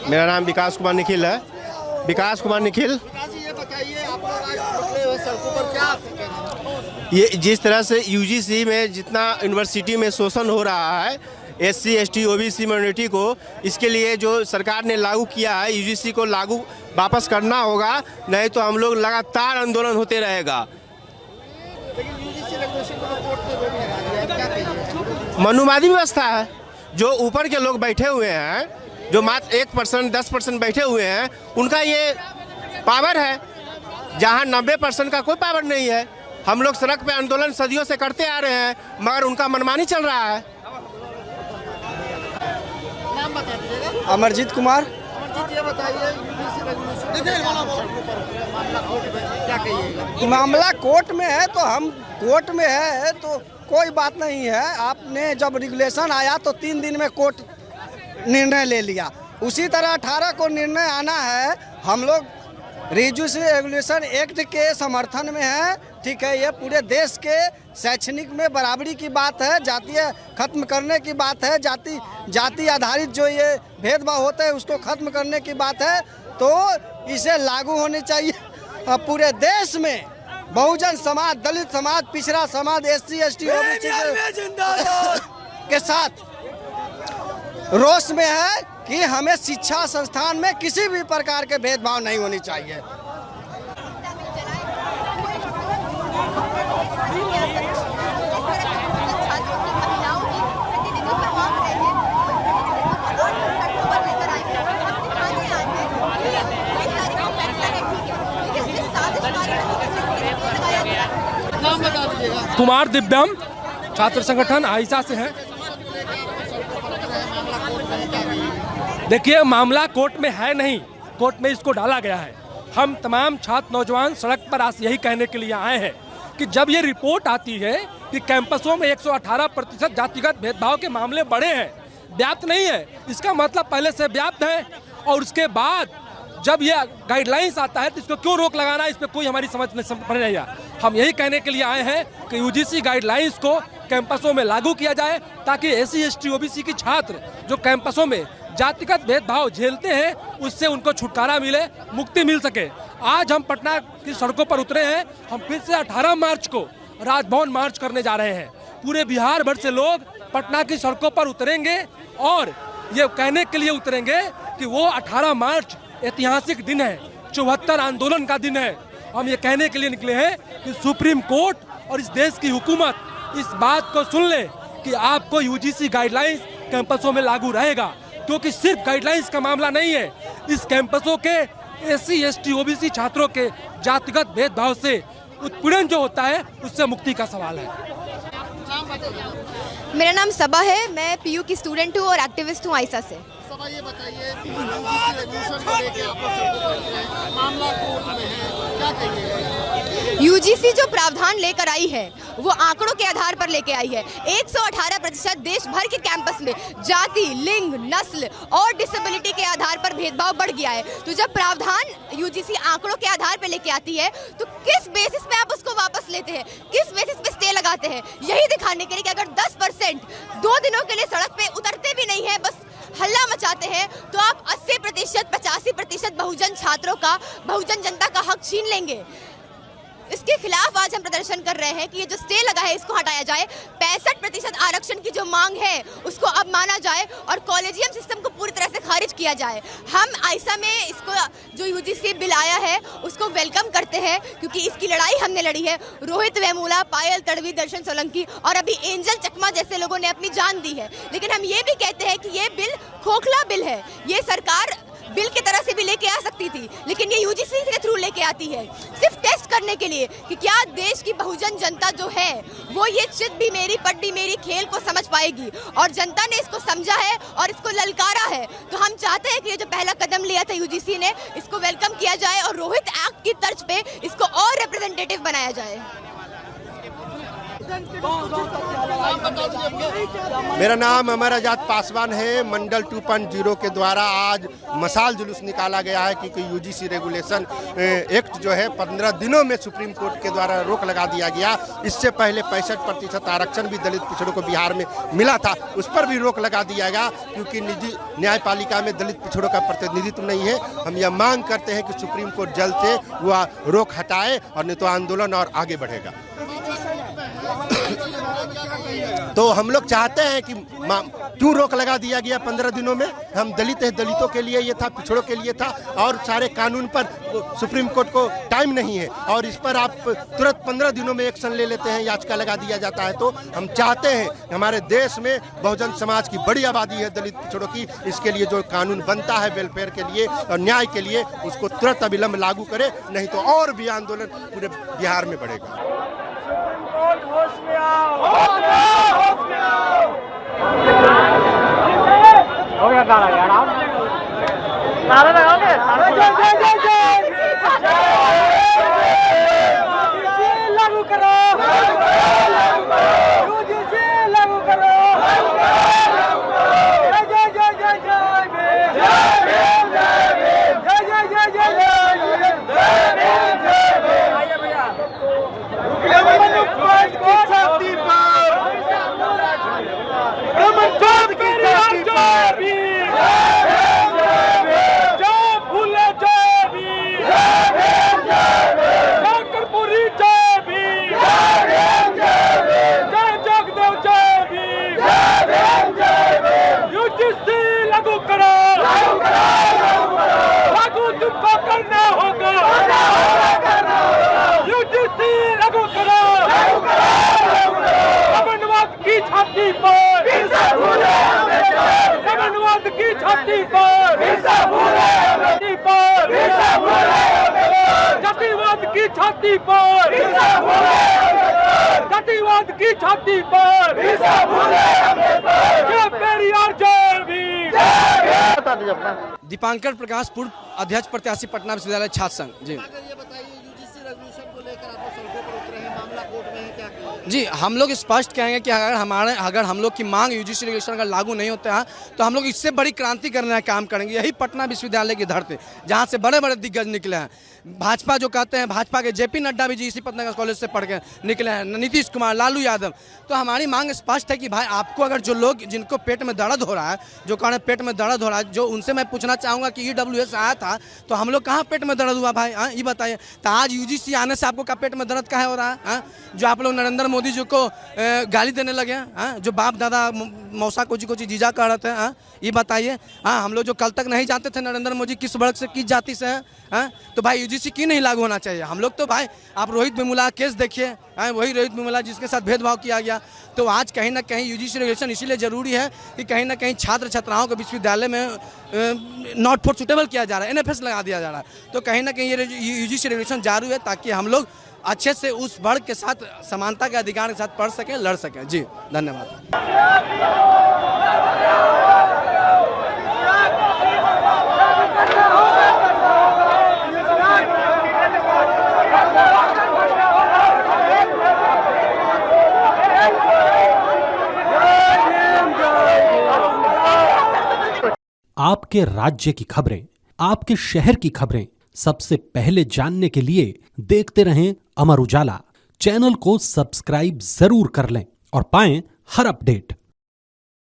मेरा नाम विकास कुमार निखिल है। विकास कुमार निखिल। ये बताइए, आप लोग आज निकले हुए सड़कों पर, क्या आप कह रहे हैं? ये जिस तरह से यूजीसी में जितना यूनिवर्सिटी में शोषण हो रहा है एससी एसटी ओबीसी माइनॉरिटी को, इसके लिए जो सरकार ने लागू किया है यूजीसी को लागू वापस करना होगा, नहीं तो हम लोग लगातार आंदोलन होते रहेगा। लेकिन यूजीसी रेगुलेशन को कोर्ट में रोक लगा दिया है, क्या कहिए? मनुवादी व्यवस्था है। जो ऊपर के लोग बैठे हुए हैं, जो मात्र 1% 10% बैठे हुए हैं, उनका ये पावर है, जहां 90% का कोई पावर नहीं है। हम लोग सड़क पे आंदोलन सदियों से करते आ रहे हैं, मगर उनका मनमानी चल रहा है। नाम बता दीजिएगा। अमरजीत कुमार। अमरजीत, ये बताइए, यूजीसी रेगुलेशन मामला कोर्ट में, क्या कहिएगा? मामला कोर्ट में है तो हम कोर्ट में है तो कोई बात नहीं है। आपने जब रेगुलेशन आया तो 3 दिन में कोर्ट निर्णय ले लिया। उसी तरह 18 को निर्णय आना है। हम लोग यूजीसी रेगुलेशन एक्ट के समर्थन में है। ठीक है, ये पूरे देश के शैक्षणिक में बराबरी की बात है, जातीय खत्म करने की बात है, जाति आधारित जो ये भेदभाव होता है उसको खत्म करने की बात है। तो इसे लागू होनी चाहिए पूरे देश में। बहुजन समाज, दलित समाज, पिछड़ा समाज, एससी एसटी ओबीसी के साथ रोष में है कि हमें शिक्षा संस्थान में किसी भी प्रकार के भेदभाव नहीं होनी चाहिए। नाम बता दीजिएगा। कुमार दिव्यम, छात्र संगठन आइसा से है। देखिए, मामला कोर्ट में है नहीं, कोर्ट में इसको डाला गया है। हम तमाम छात्र नौजवान सड़क पर आज यही कहने के लिए आए हैं कि जब ये रिपोर्ट आती है कि कैंपसों में 118% जातिगत भेदभाव के मामले बढ़े हैं, व्याप्त नहीं है, इसका मतलब पहले से व्याप्त है। और उसके बाद जब ये गाइडलाइंस आता है तो इसको क्यों रोक लगाना, इस पर कोई हमारी समझ नहीं है। हम यही कहने के लिए आए हैं कि यूजीसी गाइडलाइंस को कैंपसों में लागू किया जाए, ताकि एससी एसटी ओबीसी की छात्र जो कैंपसों में जातिगत भेदभाव झेलते हैं उससे उनको छुटकारा मिले, मुक्ति मिल सके। आज हम पटना की सड़कों पर उतरे हैं। हम फिर से 18 मार्च को राजभवन मार्च करने जा रहे हैं। पूरे बिहार भर से लोग पटना की सड़कों पर उतरेंगे और ये कहने के लिए उतरेंगे कि वो 18 मार्च ऐतिहासिक दिन है, 74 आंदोलन का दिन है। हम ये कहने के लिए निकले हैं कि सुप्रीम कोर्ट और इस देश की हुकूमत इस बात को सुन ले कि आपको यूजीसी गाइडलाइंस कैंपसों में लागू रहेगा, क्योंकि सिर्फ गाइडलाइंस का मामला नहीं है। इस कैंपसों के एससी एसटी ओबीसी छात्रों के जातिगत भेदभाव से उत्पीड़न जो होता है उससे मुक्ति का सवाल है। मेरा नाम सबा है, मैं पीयू की स्टूडेंट हूँ और एक्टिविस्ट हूँ आइसा से। सबा, ये बताइए, यूजीसी रेगुलेशन को लेके आप लोग सड़कों पर उतरे हैं, मामला कोर्ट में है, क्या कहिएगा? यूजीसी जो प्रावधान लेकर आई है वो आंकड़ों के आधार पर लेके आई है। 118% देश भर के कैंपस में जाति, लिंग, नस्ल और डिसेबिलिटी के आधार पर भेदभाव बढ़ गया है। तो जब प्रावधान यूजीसी आंकड़ों के आधार पर लेके आती है तो किस बेसिस पे आप उसको वापस लेते हैं, किस बेसिस पे स्टे लगाते हैं? यही दिखाने के लिए कि अगर 10% 2 दिनों के लिए सड़क पे उतरते भी नहीं है, बस हल्ला मचाते हैं, तो आप 80% 85% बहुजन छात्रों का, बहुजन जनता का हक छीन लेंगे। इसके खिलाफ आज हम प्रदर्शन कर रहे हैं कि ये जो स्टे लगा है इसको हटाया जाए। 65% आरक्षण की जो मांग है उसको अब माना जाए और कॉलेजियम सिस्टम को पूरी तरह से खारिज किया जाए। हम आइसा में इसको जो यूजीसी बिल आया है उसको वेलकम करते हैं, क्योंकि इसकी लड़ाई हमने लड़ी है। रोहित वेमुला, पायल तड़वी, दर्शन सोलंकी और अभी एंजल चकमा जैसे लोगों ने अपनी जान दी है। लेकिन हम ये भी कहते हैं कि ये बिल खोखला बिल है। ये सरकार बिल की तरह से भी लेके आ सकती थी, लेकिन ये यूजीसी के थ्रू लेके आती है, सिर्फ टेस्ट करने के लिए कि क्या देश की बहुजन जनता जो है वो ये चित भी मेरी पट भी मेरी खेल को समझ पाएगी। और जनता ने इसको समझा है और इसको ललकारा है। तो हम चाहते हैं कि ये जो पहला कदम लिया था यूजीसी ने, इसको वेलकम किया जाए और रोहित एक्ट की तर्ज पे इसको और रिप्रेजेंटेटिव बनाया जाए। मेरा नाम अमर आजाद पासवान है। मंडल 2.0 के द्वारा आज मशाल जुलूस निकाला गया है क्योंकि यूजीसी रेगुलेशन एक्ट जो है 15 दिनों में सुप्रीम कोर्ट के द्वारा रोक लगा दिया गया। इससे पहले 65% आरक्षण भी दलित पिछड़ों को बिहार में मिला था, उस पर भी रोक लगा दिया गया क्योंकि निजी न्यायपालिका में दलित पिछड़ों का प्रतिनिधित्व नहीं है। हम यह मांग करते हैं कि सुप्रीम कोर्ट जल्द से वह रोक हटाए और नहीं तो आंदोलन और आगे बढ़ेगा। तो हम लोग चाहते हैं कि क्यों रोक लगा दिया गया 15 दिनों में। हम दलित हैं, दलितों के लिए ये था, पिछड़ों के लिए था और सारे कानून पर सुप्रीम कोर्ट को टाइम नहीं है और इस पर आप तुरंत 15 दिनों में एक्शन ले लेते हैं, याचिका लगा दिया जाता है। तो हम चाहते हैं हमारे देश में बहुजन समाज की बड़ी आबादी है दलित पिछड़ों की, इसके लिए जो कानून बनता है वेलफेयर के लिए और न्याय के लिए उसको तुरंत अविलंब लागू करे, नहीं तो और भी आंदोलन पूरे बिहार में बढ़ेगा। हो गया गाना यार, आप नारा लगाओगे? लागू करो, यूजीसी लागू करो, जय जय जय जय छाती पर जातिवाद की छाती पर जय पेरियार जय भीम। दीपांकर प्रकाश, पूर्व अध्यक्ष प्रत्याशी पटना विश्वविद्यालय छात्र संघ। जी ये बताइए, यूजीसी रेगुलेशन को लेकर आप सड़कों पर उतरे हैं, मामला कोर्ट में है, क्या कहेंगे? जी, हम लोग स्पष्ट कहेंगे कि अगर हम लोग की मांग यूजीसी रेगुलेशन अगर लागू नहीं होते हैं तो हम लोग इससे बड़ी क्रांति करने का काम करेंगे। यही पटना विश्वविद्यालय की धरती जहाँ से बड़े बड़े दिग्गज निकले हैं। भाजपा जो कहते हैं, भाजपा के जेपी नड्डा भी जी इसी पटना कॉलेज से पढ़ के निकले हैं, नीतीश कुमार, लालू यादव। तो हमारी मांग स्पष्ट है कि भाई आपको अगर जो लोग जिनको पेट में दर्द हो रहा है, जो कारण पेट में दर्द हो रहा है, जो उनसे मैं पूछना चाहूँगा कि EWS आया था तो हम लोग कहाँ पेट में दर्द हुआ भाई? हाँ, ये बताइए। तो आज यूजीसी आने से आपको क्या पेट में दर्द काहे हो रहा है? हाँ, जो आप लोग नरेंद्र मोदी जी को गाली देने लगे हैं, हाँ, जो बाप दादा मौसा कोची कोची जीजा कह रहे थे, हाँ, ये बताइए। हाँ, हम लोग जो कल तक नहीं जानते थे नरेंद्र मोदी किस वर्ग से, किस जाति से हैं, हाँ, तो भाई यूजीसी क्यों नहीं लागू होना चाहिए? हम लोग तो भाई आप रोहित वेमुला केस देखिए, वही रोहित वेमुला जिसके साथ भेदभाव किया गया। तो आज कहीं ना कहीं यूजीसी रेगुलेशन इसीलिए जरूरी है कि कहीं ना कहीं छात्र छात्राओं को विश्वविद्यालय में नॉट फॉर सुटेबल किया जा रहा है, NFS लगा दिया जा रहा है। तो कहीं ना कहीं ये यूजीसी रेगुलेशन जारी है ताकि हम लोग अच्छे से उस वर्ग के साथ समानता के अधिकार के साथ पढ़ सकें, लड़ सकें। जी, धन्यवाद। आपके राज्य की खबरें, आपके शहर की खबरें सबसे पहले जानने के लिए देखते रहें अमर उजाला। चैनल को सब्सक्राइब जरूर कर लें और पाएं हर अपडेट।